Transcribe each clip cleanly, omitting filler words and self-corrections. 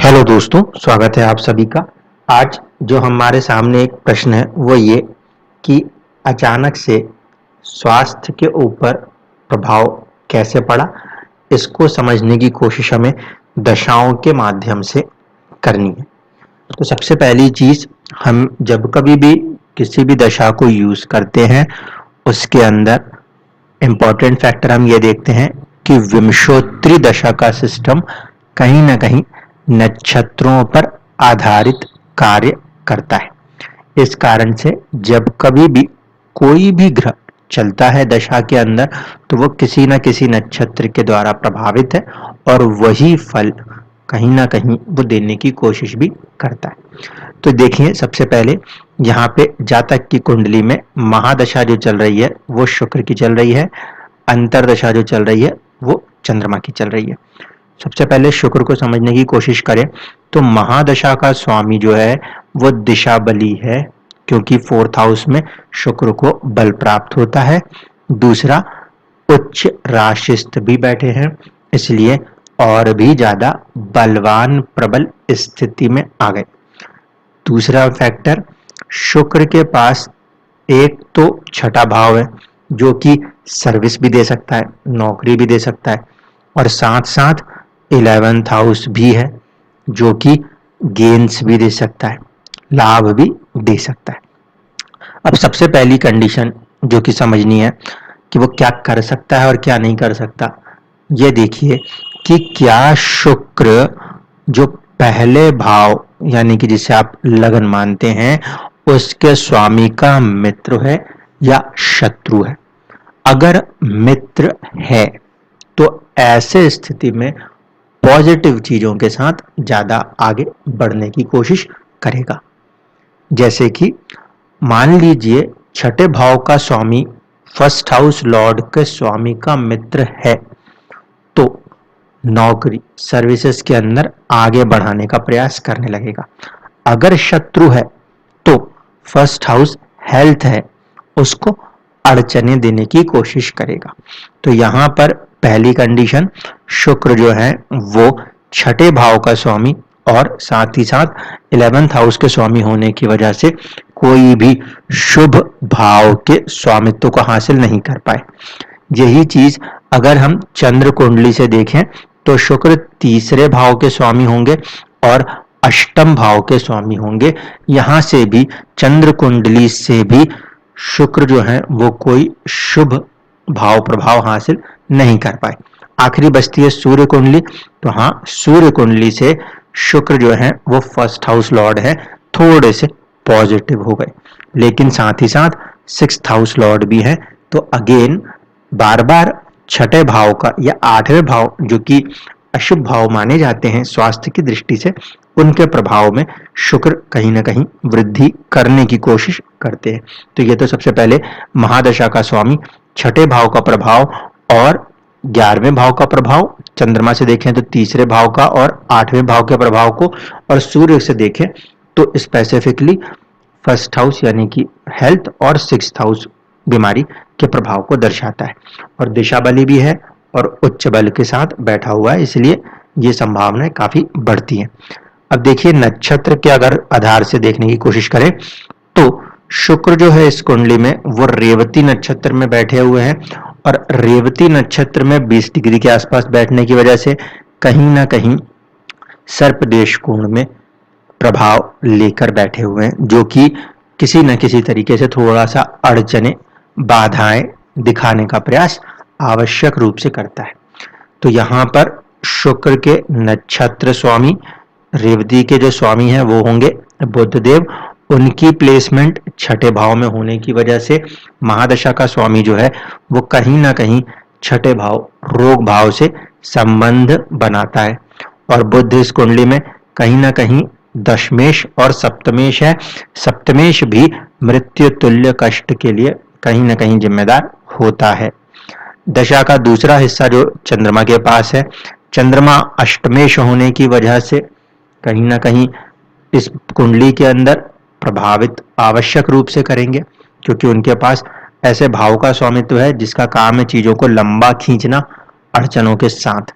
Hello दोस्तों, स्वागत है आप सभी का। आज जो हमारे सामने एक प्रश्न है वो ये कि अचानक से स्वास्थ्य के ऊपर प्रभाव कैसे पड़ा, इसको समझने की कोशिश हमें दशाओं के माध्यम से करनी है। तो सबसे पहली चीज, हम जब कभी भी किसी भी दशा को यूज करते हैं उसके अंदर इम्पॉर्टेंट फैक्टर हम ये देखते हैं कि विंशोत्तरी दशा का सिस्टम कहीं ना कहीं नक्षत्रों पर आधारित कार्य करता है। इस कारण से जब कभी भी कोई भी ग्रह चलता है दशा के अंदर तो वो किसी न किसी नक्षत्र के द्वारा प्रभावित है और वही फल कहीं ना कहीं वो देने की कोशिश भी करता है। तो देखिए, सबसे पहले यहाँ पे जातक की कुंडली में महादशा जो चल रही है वो शुक्र की चल रही है, अंतरदशा जो चल रही है वो चंद्रमा की चल रही है। सबसे पहले शुक्र को समझने की कोशिश करें तो महादशा का स्वामी जो है वो दिशा बली है, क्योंकि फोर्थ हाउस में शुक्र को बल प्राप्त होता है। दूसरा, उच्च राशिस्थ भी बैठे हैं, इसलिए और भी ज्यादा बलवान प्रबल स्थिति में आ गए। दूसरा फैक्टर, शुक्र के पास एक तो छठा भाव है जो कि सर्विस भी दे सकता है, नौकरी भी दे सकता है, और साथ साथ 11th हाउस भी है जो कि गेन्स भी दे सकता है, लाभ भी दे सकता है। अब सबसे पहली कंडीशन जो कि समझनी है कि वो क्या कर सकता है और क्या नहीं कर सकता। ये देखिए कि क्या शुक्र जो पहले भाव यानी कि जिसे आप लगन मानते हैं उसके स्वामी का मित्र है या शत्रु है। अगर मित्र है तो ऐसे स्थिति में पॉजिटिव चीजों के साथ ज्यादा आगे बढ़ने की कोशिश करेगा। जैसे कि मान लीजिए छठे भाव का स्वामी फर्स्ट हाउस लॉर्ड के स्वामी का मित्र है तो नौकरी सर्विसेज के अंदर आगे बढ़ाने का प्रयास करने लगेगा। अगर शत्रु है तो फर्स्ट हाउस हेल्थ है, उसको अड़चने देने की कोशिश करेगा। तो यहां पर पहली कंडीशन, शुक्र जो है वो छठे भाव का स्वामी और साथ ही साथ 11th हाउस के स्वामी होने की वजह से कोई भी शुभ भाव के स्वामित्व को हासिल नहीं कर पाए। यही चीज अगर हम चंद्र कुंडली से देखें तो शुक्र तीसरे भाव के स्वामी होंगे और अष्टम भाव के स्वामी होंगे। यहां से भी चंद्र कुंडली से भी शुक्र जो है वो कोई शुभ भाव प्रभाव हासिल नहीं कर पाए। आखिरी बचती है सूर्य कुंडली। तो हाँ, सूर्य कुंडली से शुक्र जो है वो फर्स्ट हाउस लॉर्ड है, थोड़े से पॉजिटिव हो गए, लेकिन साथ ही साथ 6th हाउस लॉर्ड भी है। तो अगेन बार बार छठे भाव का या 8वें भाव जो कि अशुभ भाव माने जाते हैं स्वास्थ्य की दृष्टि से, उनके प्रभाव में शुक्र कहीं ना कहीं वृद्धि करने की कोशिश करते हैं। तो ये तो सबसे पहले महादशा का स्वामी, छठे भाव का प्रभाव और 11वें भाव का प्रभाव, चंद्रमा से देखें तो तीसरे भाव का और 8वें भाव के प्रभाव को, और सूर्य से देखें तो स्पेसिफिकली फर्स्ट हाउस यानी कि हेल्थ और 6th हाउस बीमारी के प्रभाव को दर्शाता है। और दिशा बली भी है और उच्च बल के साथ बैठा हुआ है, इसलिए ये संभावनाएं काफी बढ़ती हैं। अब देखिए, नक्षत्र के अगर आधार से देखने की कोशिश करें तो शुक्र जो है इस कुंडली में वो रेवती नक्षत्र में बैठे हुए हैं, और रेवती नक्षत्र में 20 डिग्री के आसपास बैठने की वजह से कहीं ना कहीं सर्पदेश कोण में प्रभाव लेकर बैठे हुए हैं, जो कि किसी न किसी तरीके से थोड़ा सा अड़चने बाधाएं दिखाने का प्रयास आवश्यक रूप से करता है। तो यहाँ पर शुक्र के नक्षत्र स्वामी रेवती के जो स्वामी हैं वो होंगे बुधदेव। उनकी प्लेसमेंट छठे भाव में होने की वजह से महादशा का स्वामी जो है वो कहीं ना कहीं छठे भाव रोग भाव से संबंध बनाता है, और बुध इस कुंडली में कहीं ना कहीं दशमेश और सप्तमेश है। सप्तमेश भी मृत्यु तुल्य कष्ट के लिए कहीं ना कहीं जिम्मेदार होता है। दशा का दूसरा हिस्सा जो चंद्रमा के पास है, चंद्रमा अष्टमेश होने की वजह से कहीं ना कहीं इस कुंडली के अंदर प्रभावित आवश्यक रूप से करेंगे, क्योंकि उनके पास ऐसे भाव का स्वामित्व है जिसका काम है चीजों को लंबा खींचना अड़चनों के साथ।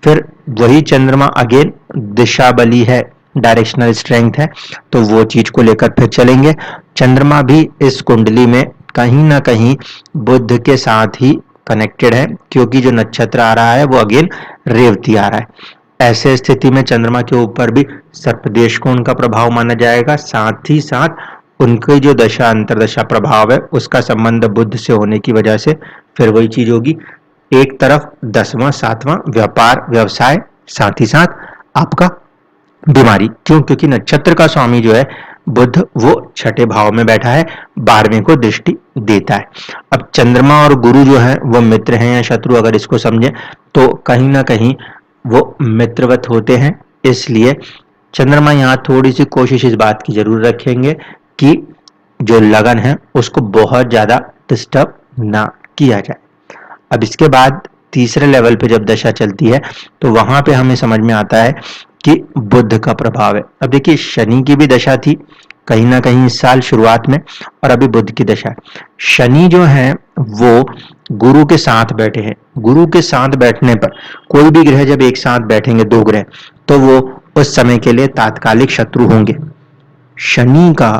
फिर वही चंद्रमा अगेन दिशा बली है, डायरेक्शनल स्ट्रेंथ है, तो वो चीज को लेकर फिर चलेंगे। चंद्रमा भी इस कुंडली में कहीं ना कहीं बुध के साथ ही कनेक्टेड है, क्योंकि जो नक्षत्र आ रहा है वो अगेन रेवती आ रहा है। ऐसे स्थिति में चंद्रमा के ऊपर भी सर्पदेश को उनका प्रभाव माना जाएगा, साथ ही साथ उनकी जो दशा अंतरदशा प्रभाव है उसका संबंध बुध से होने की वजह से फिर वही चीज होगी। एक तरफ 10वां 7वां व्यापार व्यवसाय, साथ ही साथ आपका बीमारी, क्यों? क्योंकि नक्षत्र का स्वामी जो है बुध वो छठे भाव में बैठा है, 12वें को दृष्टि देता है। अब चंद्रमा और गुरु जो है वो मित्र हैं या शत्रु, अगर इसको समझें तो कहीं ना कहीं वो मित्रवत होते हैं। इसलिए चंद्रमा यहाँ थोड़ी सी कोशिश इस बात की जरूर रखेंगे कि जो लगन है उसको बहुत ज्यादा डिस्टर्ब ना किया जाए। अब इसके बाद तीसरे लेवल पे जब दशा चलती है तो वहां पे हमें समझ में आता है कि बुध का प्रभाव है। अब देखिए शनि की भी दशा थी कहीं ना कहीं इस साल शुरुआत में, और अभी बुध की दशा है। शनि जो है वो गुरु के साथ बैठे हैं। गुरु के साथ बैठने पर कोई भी ग्रह जब एक साथ बैठेंगे, दो ग्रह, तो वो उस समय के लिए तात्कालिक शत्रु होंगे। शनि का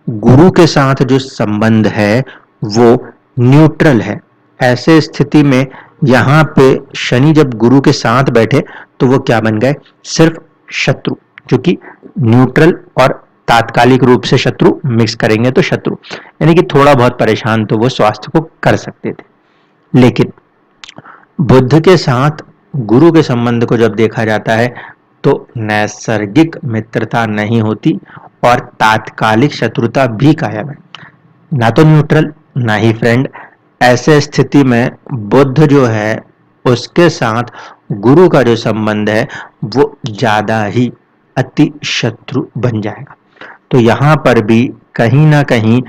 गुरु के साथ जो संबंध है वो न्यूट्रल है। ऐसे स्थिति में यहाँ पे शनि जब गुरु के साथ बैठे तो वो क्या बन गए? सिर्फ शत्रु, जो कि न्यूट्रल और तात्कालिक रूप से शत्रु मिक्स करेंगे तो शत्रु, यानी कि थोड़ा बहुत परेशान तो वो स्वास्थ्य को कर सकते थे। लेकिन बुध के साथ गुरु के संबंध को जब देखा जाता है तो नैसर्गिक मित्रता नहीं होती और तात्कालिक शत्रुता भी कायम है, ना तो न्यूट्रल ना ही फ्रेंड। ऐसे स्थिति में बुध जो है उसके साथ गुरु का जो संबंध है वो ज्यादा ही अति शत्रु बन जाएगा। तो यहाँ पर भी कहीं ना कहीं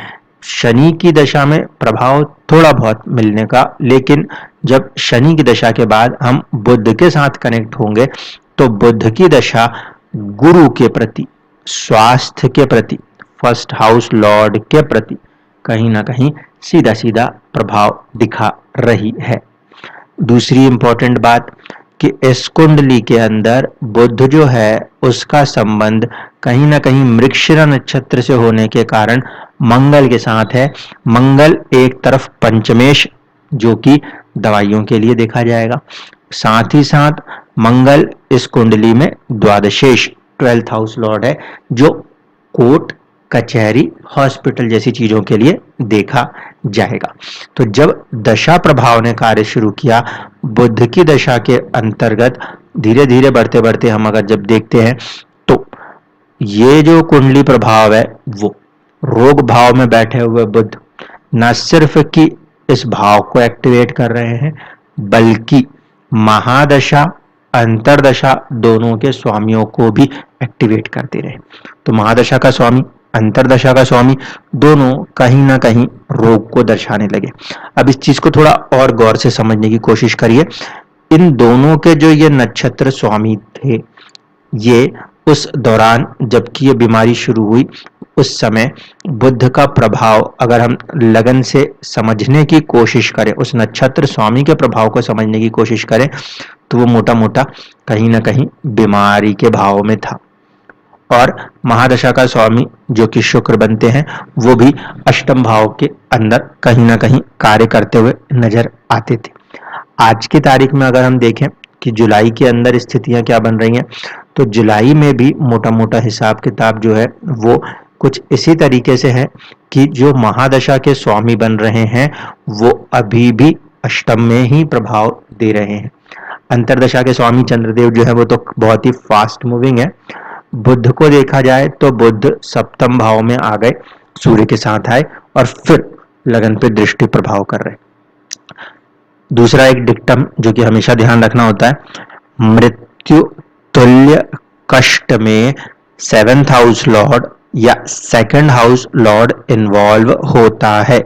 शनि की दशा में प्रभाव थोड़ा बहुत मिलने का, लेकिन जब शनि की दशा के बाद हम बुध के साथ कनेक्ट होंगे तो बुध की दशा गुरु के प्रति, स्वास्थ्य के प्रति, फर्स्ट हाउस लॉर्ड के प्रति कहीं ना कहीं सीधा सीधा प्रभाव दिखा रही है। दूसरी इंपॉर्टेंट बात कि इस कुंडली के अंदर बुध जो है उसका संबंध कहीं ना कहीं मृगशिरा नक्षत्र से होने के कारण मंगल के साथ है। मंगल एक तरफ पंचमेश जो कि दवाइयों के लिए देखा जाएगा, साथ ही साथ मंगल इस कुंडली में द्वादशेश 12th हाउस लॉर्ड है, जो कोर्ट कचहरी हॉस्पिटल जैसी चीजों के लिए देखा जाएगा। तो जब दशा प्रभाव ने कार्य शुरू किया बुध की दशा के अंतर्गत, धीरे धीरे बढ़ते बढ़ते हम अगर जब देखते हैं तो ये जो कुंडली प्रभाव है वो रोग भाव में बैठे हुए बुध न सिर्फ कि इस भाव को एक्टिवेट कर रहे हैं बल्कि महादशा अंतरदशा दोनों के स्वामियों को भी एक्टिवेट करते रहे। तो महादशा का स्वामी, अंतरदशा का स्वामी, दोनों कहीं ना कहीं रोग को दर्शाने लगे। अब इस चीज को थोड़ा और गौर से समझने की कोशिश करिए। इन दोनों के जो ये नक्षत्र स्वामी थे, ये उस दौरान जबकि ये बीमारी शुरू हुई उस समय बुध का प्रभाव अगर हम लगन से समझने की कोशिश करें, उस नक्षत्र स्वामी के प्रभाव को समझने की कोशिश करें, तो वो मोटा मोटा कहीं ना कहीं बीमारी के भाव में था। और महादशा का स्वामी जो कि शुक्र बनते हैं वो भी अष्टम भाव के अंदर कहीं ना कहीं कार्य करते हुए नजर आते थे। आज की तारीख में अगर हम देखें कि जुलाई के अंदर स्थितियां क्या बन रही हैं, तो जुलाई में भी मोटा मोटा हिसाब किताब जो है वो कुछ इसी तरीके से है कि जो महादशा के स्वामी बन रहे हैं वो अभी भी अष्टम में ही प्रभाव दे रहे हैं। अंतरदशा के स्वामी चंद्रदेव जो है वो तो बहुत ही फास्ट मूविंग है। बुध को देखा जाए तो बुध सप्तम भाव में आ गए, सूर्य के साथ आए और फिर लगन पे दृष्टि प्रभाव कर रहे। दूसरा एक डिक्टम जो कि हमेशा ध्यान रखना होता है, मृत्यु तुल्य कष्ट में 7th हाउस लॉर्ड या 2nd हाउस लॉर्ड इन्वॉल्व होता है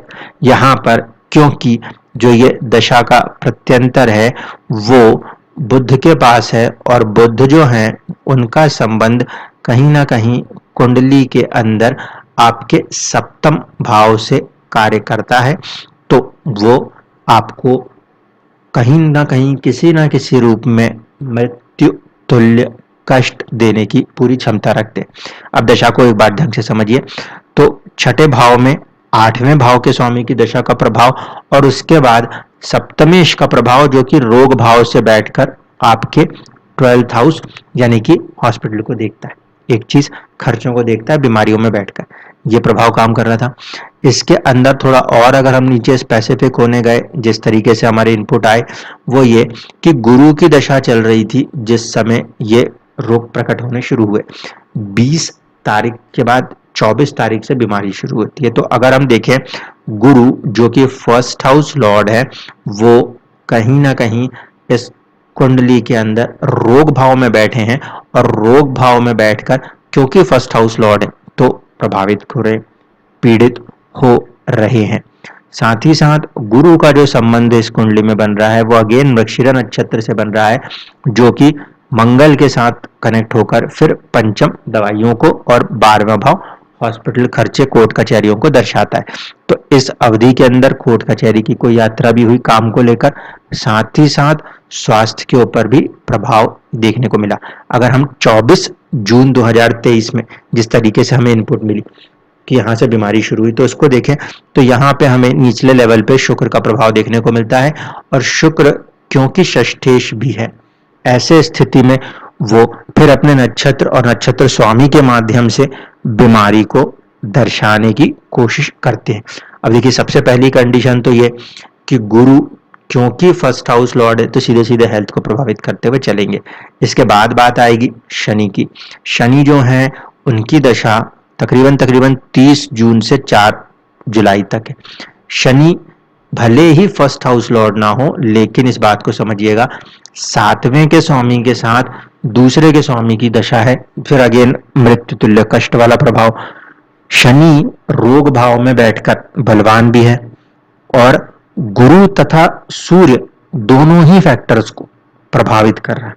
यहाँ पर, क्योंकि जो ये दशा का प्रत्यंतर है वो बुध के पास है और बुध जो है उनका संबंध कहीं ना कहीं कुंडली के अंदर आपके सप्तम भाव से कार्य करता है। तो वो आपको कहीं ना कहीं किसी ना किसी रूप में मृत्यु तुल्य कष्ट देने की पूरी क्षमता रखते हैं। अब दशा को एक बार ढंग से समझिए, तो छठे भाव में आठवें भाव के स्वामी की दशा का प्रभाव और उसके बाद सप्तमेश का प्रभाव जो कि रोग भाव से बैठकर आपके 12th हाउस यानी कि हॉस्पिटल को देखता है। एक चीज खर्चों को देखता है बीमारियों में बैठकर, ये प्रभाव काम कर रहा था। इसके अंदर थोड़ा और अगर हम नीचे स्पेसिफिक होने गए, जिस तरीके से हमारे इनपुट आए वो ये कि गुरु की दशा चल रही थी जिस समय ये रोग प्रकट होने शुरू हुए। 20 तारीख के बाद 24 तारीख से बीमारी शुरू होती है। तो अगर हम देखें, गुरु जो कि फर्स्ट हाउस लॉर्ड है वो कहीं ना कहीं इस कुंडली के अंदर रोग भाव में बैठे हैं और रोग भाव में बैठकर क्योंकि फर्स्ट हाउस लॉर्ड है तो प्रभावित हो रहे, पीड़ित हो रहे हैं। साथ ही साथ गुरु का जो संबंध इस कुंडली में बन रहा है वो अगेन मृगशिरा नक्षत्र से बन रहा है जो कि मंगल के साथ कनेक्ट होकर फिर पंचम दवाइयों को और 12वां भाव हॉस्पिटल खर्चे कोर्ट कचहरियों को दर्शाता है। तो इस अवधि के अंदर कोर्ट कचहरी की कोई यात्रा भी हुई काम को लेकर, साथ ही साथ स्वास्थ्य के ऊपर भी प्रभाव देखने को मिला। अगर हम 24 जून 2023 में जिस तरीके से हमें इनपुट मिली कि यहाँ से बीमारी शुरू हुई तो उसको देखें तो यहाँ पे हमें निचले लेवल पे शुक्र का प्रभाव देखने को मिलता है और शुक्र क्योंकि षष्ठेश भी है, ऐसे स्थिति में वो फिर अपने नक्षत्र और नक्षत्र स्वामी के माध्यम से बीमारी को दर्शाने की कोशिश करते हैं। अब देखिए सबसे पहली कंडीशन तो ये कि गुरु क्योंकि फर्स्ट हाउस लॉर्ड है तो सीधे सीधे हेल्थ को प्रभावित करते हुए चलेंगे। इसके बाद बात आएगी शनि की। शनि जो है उनकी दशा तकरीबन 30 जून से 4 जुलाई तक है। शनि भले ही फर्स्ट हाउस लॉर्ड ना हो लेकिन इस बात को समझिएगा 7वें के स्वामी के साथ दूसरे के स्वामी की दशा है, फिर अगेन मृत्यु तुल्य कष्ट वाला प्रभाव। शनि रोग भाव में बैठकर बलवान भी है और गुरु तथा सूर्य दोनों ही फैक्टर्स को प्रभावित कर रहा है।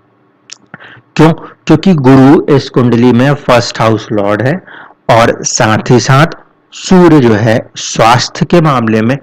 क्यों? क्योंकि गुरु इस कुंडली में फर्स्ट हाउस लॉर्ड है और साथ ही साथ सूर्य जो है स्वास्थ्य के मामले में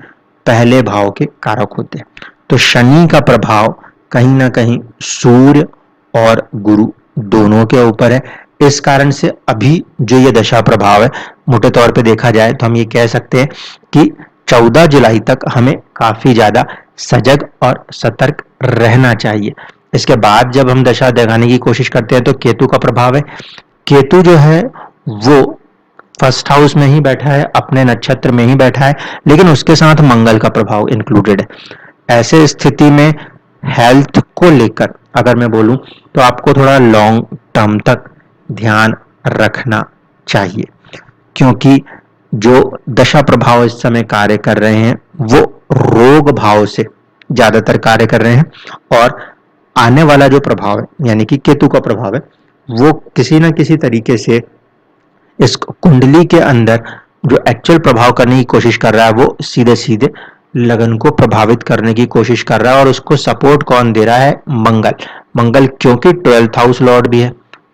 पहले भाव के कारक होते हैं। तो शनि का प्रभाव कहीं ना कहीं सूर्य और गुरु दोनों के ऊपर है। इस कारण से अभी जो ये दशा प्रभाव है मोटे तौर पे देखा जाए तो हम ये कह सकते हैं कि 14 जुलाई तक हमें काफी ज्यादा सजग और सतर्क रहना चाहिए। इसके बाद जब हम दशा दिखाने की कोशिश करते हैं तो केतु का प्रभाव है। केतु जो है वो फर्स्ट हाउस में ही बैठा है, अपने नक्षत्र में ही बैठा है, लेकिन उसके साथ मंगल का प्रभाव इंक्लूडेड है। ऐसे स्थिति में हेल्थ को लेकर अगर मैं बोलूं तो आपको थोड़ा लॉन्ग टर्म तक ध्यान रखना चाहिए क्योंकि जो दशा प्रभाव इस समय कार्य कर रहे हैं वो रोग भाव से ज्यादातर कार्य कर रहे हैं और आने वाला जो प्रभाव है यानी कि केतु का प्रभाव है वो किसी ना किसी तरीके से इस कुंडली के अंदर जो एक्चुअल प्रभाव करने की कोशिश कर रहा है वो सीधे सीधे लगन को प्रभावित करने की कोशिश कर रहा है। और उसको सपोर्ट कौन दे रहा है? मंगल। मंगल क्योंकि 12th हाउस लॉर्ड भी है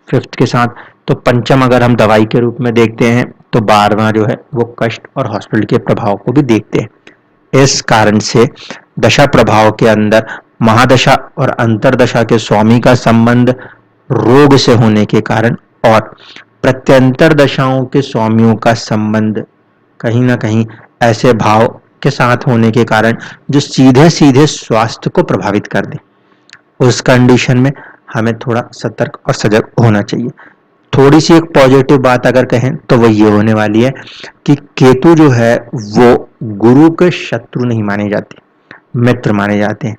5th के साथ, तो पंचम अगर हम दवाई के रूप में देखते हैं तो 12वां जो है वो कष्ट और हॉस्पिटल के प्रभाव को भी देखते हैं। इस कारण से दशा प्रभाव के अंदर महादशा और अंतरदशा के स्वामी का संबंध रोग से होने के कारण और प्रत्यंतर दशाओं के स्वामियों का संबंध कहीं ना कहीं ऐसे भाव के साथ होने के कारण जो सीधे सीधे स्वास्थ्य को प्रभावित कर दे, उस कंडीशन में हमें थोड़ा सतर्क और सजग होना चाहिए। थोड़ी सी एक पॉजिटिव बात अगर कहें तो वो ये होने वाली है कि केतु जो है वो गुरु के शत्रु नहीं माने जाते, मित्र माने जाते हैं।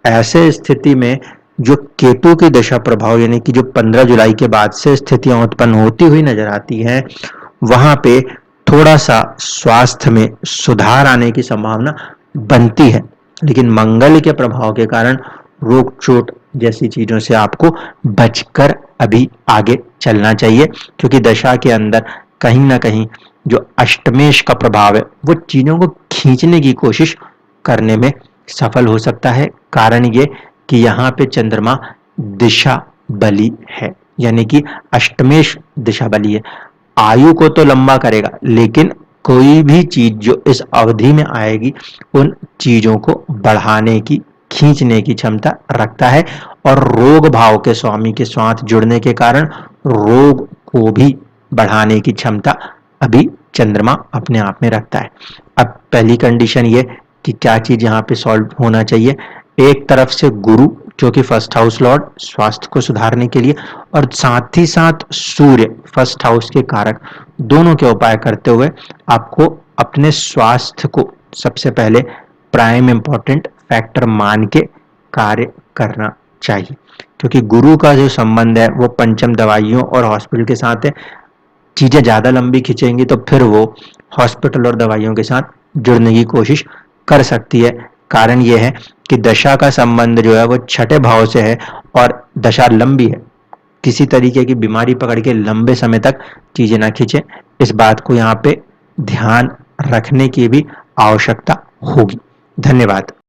ऐसे स्थिति में जो केतु की दशा प्रभाव यानी कि जो 15 जुलाई के बाद से स्थितियां उत्पन्न होती हुई नजर आती हैं वहां पे थोड़ा सा स्वास्थ्य में सुधार आने की संभावना बनती है, लेकिन मंगल के प्रभाव के कारण रोग चोट जैसी चीजों से आपको बचकर अभी आगे चलना चाहिए क्योंकि दशा के अंदर कहीं ना कहीं जो अष्टमेश का प्रभाव है वो चीजों को खींचने की कोशिश करने में सफल हो सकता है। कारण ये कि यहाँ पे चंद्रमा दिशा बली है यानी कि अष्टमेश दिशा बली है। आयु को तो लंबा करेगा लेकिन कोई भी चीज जो इस अवधि में आएगी उन चीजों को बढ़ाने की खींचने की क्षमता रखता है और रोग भाव के स्वामी के साथ जुड़ने के कारण रोग को भी बढ़ाने की क्षमता अभी चंद्रमा अपने आप में रखता है। अब पहली कंडीशन ये कि क्या चीज यहाँ पे सॉल्व होना चाहिए, एक तरफ से गुरु जो कि फर्स्ट हाउस लॉर्ड स्वास्थ्य को सुधारने के लिए, और साथ ही साथ सूर्य फर्स्ट हाउस के कारक, दोनों के उपाय करते हुए आपको अपने स्वास्थ्य को सबसे पहले प्राइम इंपॉर्टेंट फैक्टर मान के कार्य करना चाहिए, क्योंकि गुरु का जो संबंध है वो पंचम दवाइयों और हॉस्पिटल के साथ है। चीजें ज्यादा लंबी खिंचेंगी तो फिर वो हॉस्पिटल और दवाइयों के साथ जुड़ने की कोशिश कर सकती है। कारण यह है कि दशा का संबंध जो है वो छठे भाव से है और दशा लंबी है, किसी तरीके की बीमारी पकड़ के लंबे समय तक चीजें ना खींचे, इस बात को यहाँ पे ध्यान रखने की भी आवश्यकता होगी। धन्यवाद।